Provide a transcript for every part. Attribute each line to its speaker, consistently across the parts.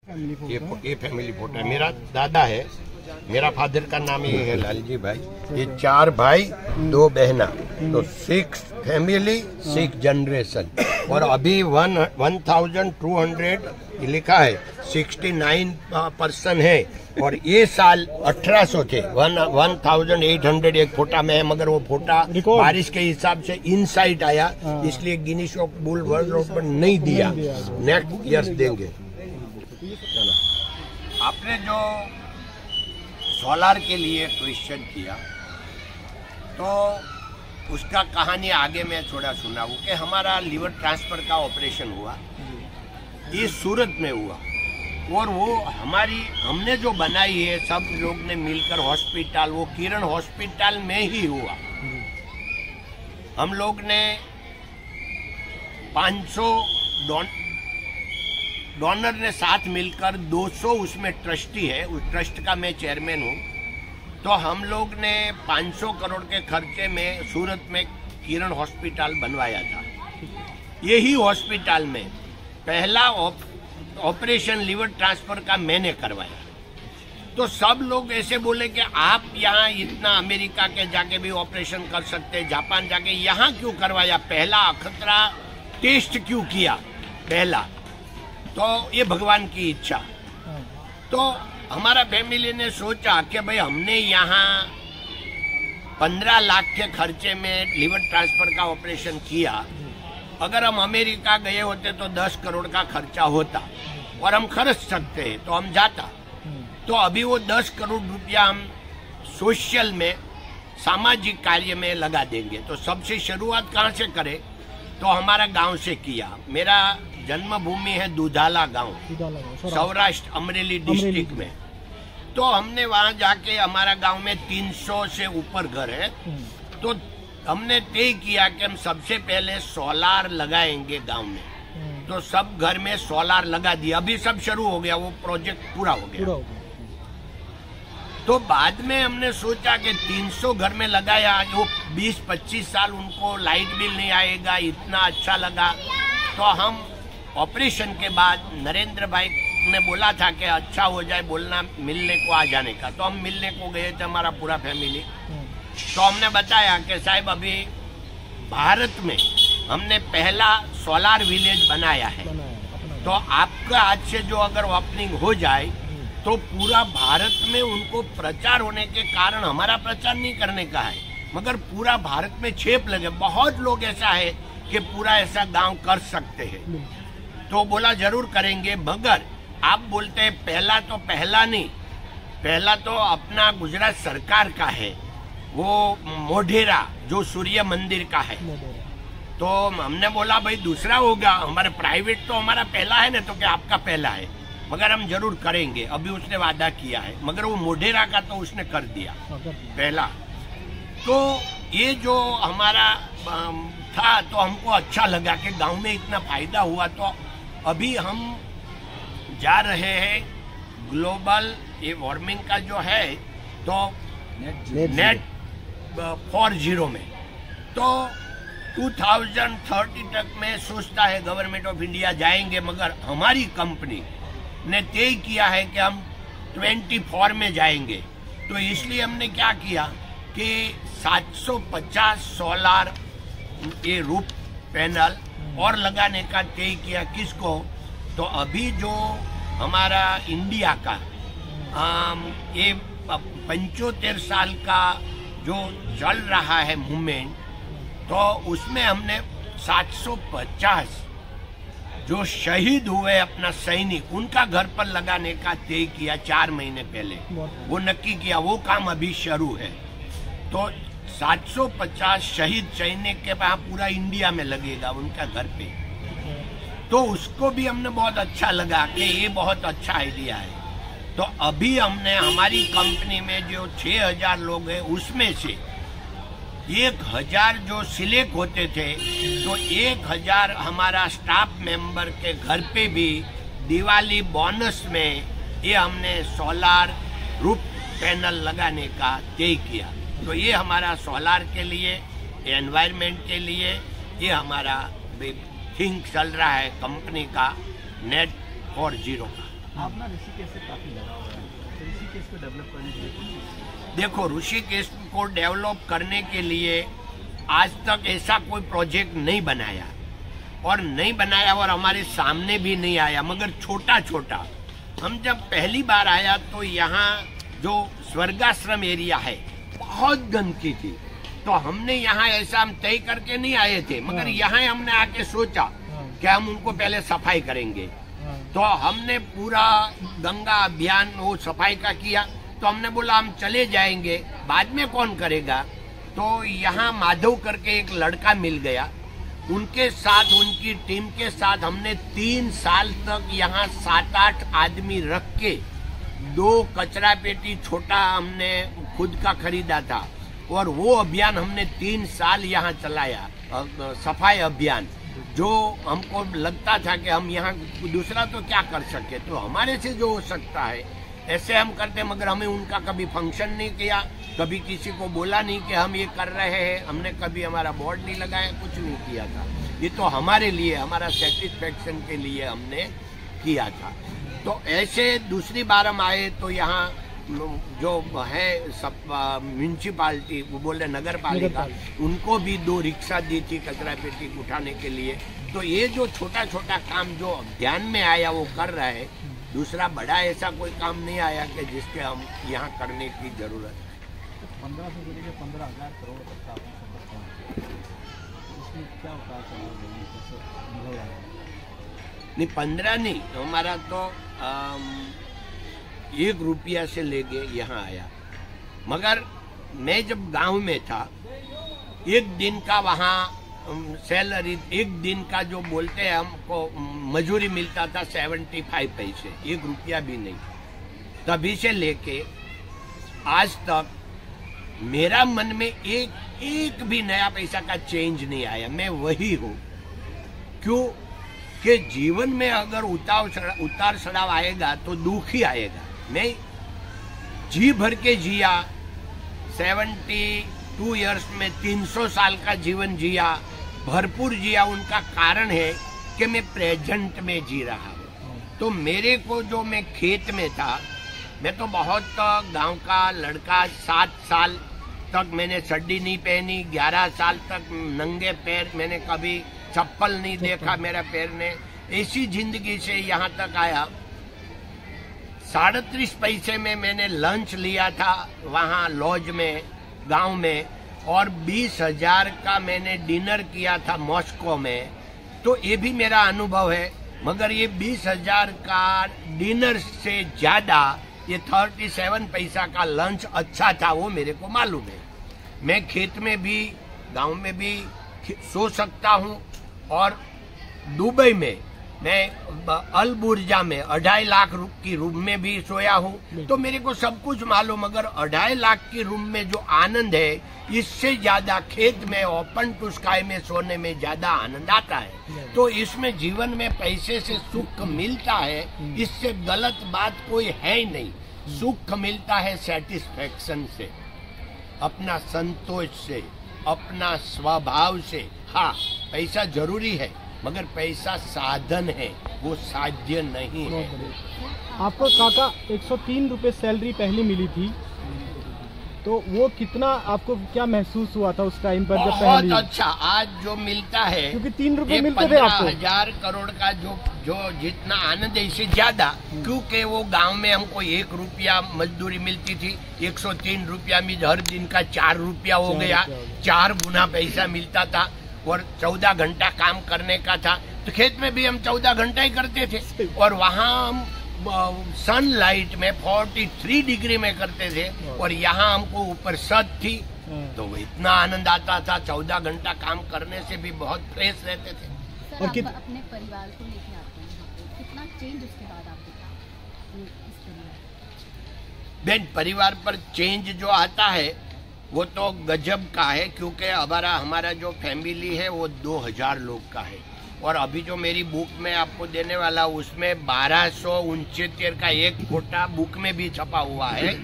Speaker 1: ये family photo है। मेरा दादा है, मेरा फादर का नाम ये है लालजी भाई। ये 4 भाई 2 बहना, तो 6 फैमिली 6 जनरेशन। और अभी 1200 लिखा है, 69 पर्सन है। और ये साल 1800 थे, 1800 एक फोटा में है, मगर वो फोटा बारिश के हिसाब से इनसाइड आया, इसलिए गिनीज वर्ल्ड रिकॉर्ड नहीं दिया। नेक्स्ट ईयर देंगे। आपने जो सोलार के लिए क्वेश्चन किया, तो उसका कहानी आगे मैं थोड़ा सुनाऊं कि हमारा लीवर ट्रांसफर का ऑपरेशन हुआ, ये सूरत में हुआ। और वो हमने जो बनाई है, सब लोग ने मिलकर हॉस्पिटल, वो किरण हॉस्पिटल में ही हुआ। हम लोग ने 500 डोनर ने साथ मिलकर 200, उसमें ट्रस्टी है, उस ट्रस्ट का मैं चेयरमैन हूँ। तो हम लोग ने 500 करोड़ के खर्चे में सूरत में किरण हॉस्पिटल बनवाया था। यही हॉस्पिटल में पहला ऑपरेशन लीवर ट्रांसफर का मैंने करवाया। तो सब लोग ऐसे बोले कि आप यहाँ इतना अमेरिका के जाके भी ऑपरेशन कर सकते, जापान जाके, यहाँ क्यों करवाया, पहला अखतरा टेस्ट क्यों किया पहला। तो ये भगवान की इच्छा। तो हमारा फैमिली ने सोचा कि भाई हमने यहाँ 15 लाख के खर्चे में लीवर ट्रांसफर का ऑपरेशन किया, अगर हम अमेरिका गए होते तो 10 करोड़ का खर्चा होता और हम खर्च सकते हैं, तो हम जाता। तो अभी वो 10 करोड़ रुपया हम सोशल में, सामाजिक कार्य में लगा देंगे। तो सबसे शुरुआत कहाँ से करें, तो हमारा गांव से किया। मेरा जन्मभूमि है दुधाला गांव, सौराष्ट्र अमरेली डिस्ट्रिक्ट में। तो हमने वहां जाके, हमारा गांव में 300 से ऊपर घर है, तो हमने तय किया कि हम सबसे पहले सोलार लगाएंगे गांव में। तो सब घर में सोलार लगा दिया, अभी सब शुरू हो गया, वो प्रोजेक्ट पूरा हो गया। तो बाद में हमने सोचा कि 300 घर में लगाया, जो 20-25 साल उनको लाइट बिल नहीं आएगा, इतना अच्छा लगा। तो हम ऑपरेशन के बाद नरेंद्र भाई ने बोला था कि अच्छा हो जाए, बोलना मिलने को आ जाने का। तो हम मिलने को गए थे, हमारा पूरा फैमिली। तो हमने बताया कि साहब अभी भारत में हमने पहला सोलार विलेज बनाया है, तो आपका आज से जो अगर ओपनिंग हो जाए तो पूरा भारत में उनको प्रचार होने के कारण, हमारा प्रचार नहीं करने का है, मगर पूरा भारत में छेप लगे। बहुत लोग ऐसा है कि पूरा ऐसा गांव कर सकते हैं। तो बोला जरूर करेंगे, मगर आप बोलते हैं पहला नहीं, पहला तो अपना गुजरात सरकार का है, वो मोढेरा जो सूर्य मंदिर का है। तो हमने बोला भाई दूसरा होगा, हमारे प्राइवेट तो हमारा पहला है ना, तो क्या आपका पहला है, मगर हम जरूर करेंगे। अभी उसने वादा किया है, मगर वो मोढेरा का तो उसने कर दिया पहला। तो ये जो हमारा था, तो हमको अच्छा लगा कि गांव में इतना फायदा हुआ। तो अभी हम जा रहे हैं ग्लोबल ये वार्मिंग का जो है, तो नेट 40 में। तो 2030 तक में सोचता है गवर्नमेंट ऑफ इंडिया जाएंगे, मगर हमारी कंपनी ने तय किया है कि हम 24 में जाएंगे। तो इसलिए हमने क्या किया कि 750 सोलार ये रूफ पैनल और लगाने का तय किया। किसको, तो अभी जो हमारा इंडिया का ये 75 साल का जो चल रहा है मूवमेंट, तो उसमें हमने 750 जो शहीद हुए अपना सैनिक, उनका घर पर लगाने का तय किया 4 महीने पहले, वो नक्की किया। वो काम अभी शुरू है। तो 750 शहीद सैनिक के पास पूरा इंडिया में लगेगा उनका घर पे। तो उसको भी हमने बहुत अच्छा लगा कि ये बहुत अच्छा आइडिया है। तो अभी हमने हमारी कंपनी में जो 6000 लोग हैं, उसमें से 1000 जो सिलेक्ट होते थे, तो 1000 हमारा स्टाफ मेंबर के घर पे भी दिवाली बोनस में ये हमने सोलार रूफ पैनल लगाने का तय किया। तो ये हमारा सोलार के लिए, एनवायरनमेंट के लिए, ये हमारा थिंक चल रहा है कंपनी का नेट 40 का।
Speaker 2: आप ना ऋषिकेश से काफी लगा हुआ है, तो ऋषिकेश को डेवलप करने के लिए
Speaker 1: देखो, ऋषिकेश को डेवलप करने के लिए आज तक ऐसा कोई प्रोजेक्ट नहीं बनाया और हमारे सामने भी नहीं आया, मगर छोटा छोटा। हम जब पहली बार आया तो यहाँ जो स्वर्गाश्रम एरिया है बहुत गंदगी थी, तो हमने यहाँ ऐसा हम तय करके नहीं आए थे, मगर यहाँ हमने आके सोचा कि हम उनको पहले सफाई करेंगे। तो हमने पूरा गंगा अभियान वो सफाई का किया, तो हमने बोला हम चले जाएंगे, बाद में कौन करेगा। तो यहाँ माधव करके एक लड़का मिल गया, उनके साथ उनकी टीम के साथ हमने 3 साल तक यहाँ 7-8 आदमी रख के 2 कचरा पेटी छोटा हमने खुद का खरीदा था, और वो अभियान हमने 3 साल यहाँ चलाया, सफाई अभियान। जो हमको लगता था कि हम यहाँ दूसरा तो क्या कर सके, तो हमारे से जो हो सकता है ऐसे हम करते, मगर हमें उनका कभी फंक्शन नहीं किया, कभी किसी को बोला नहीं कि हम ये कर रहे हैं, हमने कभी हमारा बोर्ड नहीं लगाया, कुछ नहीं किया था। ये तो हमारे लिए, हमारा सेटिस्फेक्शन के लिए हमने किया था। तो ऐसे दूसरी बार हम आए तो यहाँ जो है सब म्यूनिसिपालिटी, वो बोल रहे नगर पालिका, उनको भी 2 रिक्शा दी थी कचरा पेटी उठाने के लिए। तो ये जो छोटा छोटा काम जो ध्यान में आया वो कर रहा है, दूसरा बड़ा ऐसा कोई काम नहीं आया कि जिसके हम यहाँ करने की जरूरत है।
Speaker 2: 15 से लेकर 15,000 करोड़ तक का उसमें क्या होता है?
Speaker 1: नहीं 15 नहीं, हमारा तो 1 रुपया से लेके यहाँ आया। मगर मैं जब गांव में था, 1 दिन का वहाँ सैलरी, 1 दिन का जो बोलते हैं हमको मजूरी मिलता था 75 पैसे, 1 रुपया भी नहीं। तभी से लेके आज तक मेरा मन में एक भी नया पैसा का चेंज नहीं आया, मैं वही हूँ। क्यों कि जीवन में अगर उतार चढ़ाव आएगा तो दुख ही आएगा। मैं जी भर के जिया, 72 इयर्स में 300 साल का जीवन जिया, भरपूर जिया। उनका कारण है कि मैं प्रेजेंट में जी रहा हूँ। तो मेरे को जो मैं खेत में था, मैं तो बहुत गांव का लड़का, 7 साल तक मैंने चड्डी नहीं पहनी, 11 साल तक नंगे पैर, मैंने कभी चप्पल नहीं देखा मेरा पैर ने। ऐसी जिंदगी से यहाँ तक आया। 37 पैसे में मैंने लंच लिया था वहाँ लॉज में गांव में, और 20,000 का मैंने डिनर किया था मॉस्को में। तो ये भी मेरा अनुभव है। मगर ये 20,000 का डिनर से ज्यादा ये 37 पैसा का लंच अच्छा था, वो मेरे को मालूम है। मैं खेत में भी, गांव में भी सो सकता हूँ, और दुबई में मैं अल बुर्जा में 2.5 लाख की रूम में भी सोया हूँ। तो मेरे को सब कुछ मालूम। मगर 2.5 लाख की रूम में जो आनंद है, इससे ज्यादा खेत में ओपन टू स्काई में सोने में ज्यादा आनंद आता है। तो इसमें जीवन में पैसे से सुख मिलता है, इससे गलत बात कोई है ही नहीं। सुख मिलता है सेटिस्फेक्शन से, अपना संतोष से, अपना स्वभाव से। हाँ, पैसा जरूरी है, मगर पैसा साधन है, वो साध्य नहीं है।
Speaker 3: आपको काका 103 रुपए सैलरी पहले मिली थी, तो वो कितना आपको क्या महसूस हुआ था उस टाइम पर जब पहली?
Speaker 1: बहुत अच्छा। आज जो मिलता है,
Speaker 3: क्योंकि 3 रुपए मिलते थे आपको,
Speaker 1: 15,000 करोड़ का जो जितना आनंद है, इससे ज्यादा। क्योंकि वो गांव में हमको 1 रुपया मजदूरी मिलती थी, 103 रुपया में हर दिन का 4 रुपया हो गया, 4 गुना पैसा मिलता था, और 14 घंटा काम करने का था। तो खेत में भी हम 14 घंटा ही करते थे, और वहाँ हम सनलाइट में 43 डिग्री में करते थे, और यहाँ हमको ऊपर छत थी। तो वो इतना आनंद आता था। 14 घंटा काम करने से भी बहुत फ्रेश रहते थे।
Speaker 4: सर, और आप अपने परिवार को लेके आते हैं यहाँ पे, कितना चेंज उसके बाद आप
Speaker 1: बेन, परिवार पर चेंज जो आता है वो तो गजब का है। क्योंकि हमारा जो फैमिली है वो 2000 लोग का है, और अभी जो मेरी बुक में आपको देने वाला उसमें 1269 का एक कोटा बुक में भी छपा हुआ है।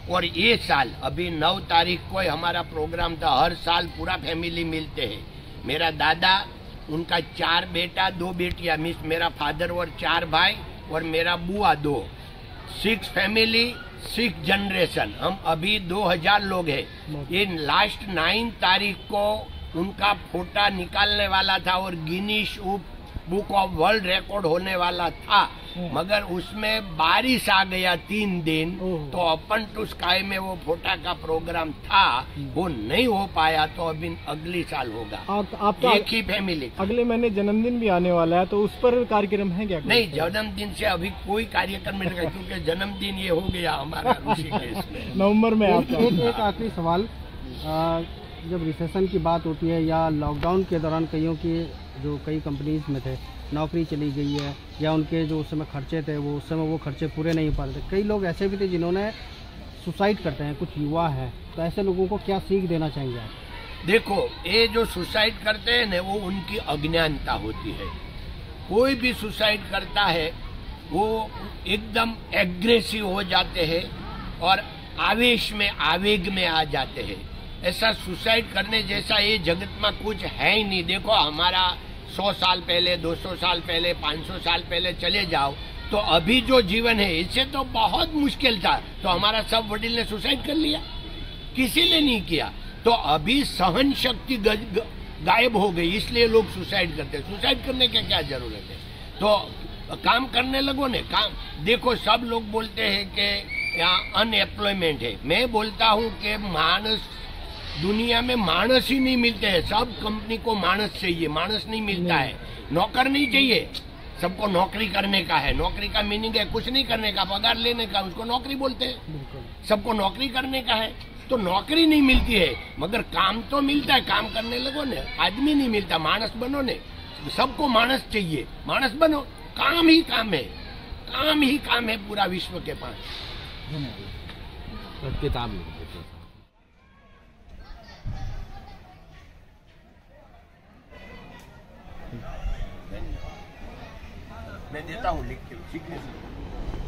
Speaker 1: और ये साल अभी 9 तारीख को हमारा प्रोग्राम था। हर साल पूरा फैमिली मिलते हैं। मेरा दादा, उनका 4 बेटा 2 बेटियां, मिस मेरा फादर और 4 भाई, और मेरा बुआ 2। 6 फैमिली 6 जनरेशन, हम अभी 2000 लोग हैं। ये लास्ट 9 तारीख को उनका फोटा निकालने वाला था और Guinness book of world record होने वाला था, मगर उसमें बारिश आ गया 3 दिन, तो ओपन टू स्काई में वो फोटा का प्रोग्राम था, वो नहीं हो पाया, तो अभी अगली साल होगा।
Speaker 3: आपका
Speaker 1: एक ही फैमिली।
Speaker 3: अगले महीने जन्मदिन भी आने वाला है, तो उस पर कार्यक्रम है क्या?
Speaker 1: नहीं, जन्मदिन से अभी कोई कार्यक्रम नहीं, क्योंकि जन्मदिन ये हो गया हमारा ऋषिकेश में।
Speaker 3: नवंबर में आपका।
Speaker 2: एक आखिरी सवाल, जब रिसेशन की बात होती है या लॉकडाउन के दौरान कईयों की जो कई कंपनीज में थे नौकरी चली गई है, या उनके जो उस समय खर्चे थे वो उस समय वो खर्चे पूरे नहीं पा रहे थे, कई लोग ऐसे भी थे जिन्होंने सुसाइड करते हैं, कुछ युवा हैं, तो ऐसे लोगों को क्या सीख देना चाहिए आप?
Speaker 1: देखो, ये जो सुसाइड करते हैं ना, वो उनकी अज्ञानता होती है। कोई भी सुसाइड करता है वो एकदम एग्रेसिव हो जाते हैं और आवेश में, आवेग में आ जाते हैं। ऐसा सुसाइड करने जैसा ये जगत में कुछ है ही नहीं। देखो, हमारा 100 साल पहले, 200 साल पहले, 500 साल पहले चले जाओ, तो अभी जो जीवन है इससे तो बहुत मुश्किल था। तो हमारा सब वडील ने सुसाइड कर लिया, किसी ने नहीं किया। तो अभी सहन शक्ति गायब हो गई, इसलिए लोग सुसाइड करते हैं। सुसाइड करने की क्या जरूरत है? तो काम करने लगो ने काम। देखो, सब लोग बोलते हैं कि यहाँ अनएम्प्लॉयमेंट है। मैं बोलता हूँ कि मानस, दुनिया में मानस ही नहीं मिलते हैं। सब कंपनी को मानस चाहिए, मानस नहीं मिलता है। नौकर नहीं चाहिए, सबको नौकरी करने का है। नौकरी का मीनिंग है कुछ नहीं करने का, पगार लेने का, उसको नौकरी बोलते हैं। सबको नौकरी करने का है, तो नौकरी नहीं मिलती है, मगर काम तो मिलता है। काम करने लगो ने, आदमी नहीं मिलता, मानस बनो ने। सबको मानस चाहिए, मानस बनो। काम ही काम है, काम ही काम है पूरा विश्व के पास।
Speaker 2: किताब
Speaker 1: मैं देता हूँ लिख के, सीखने से।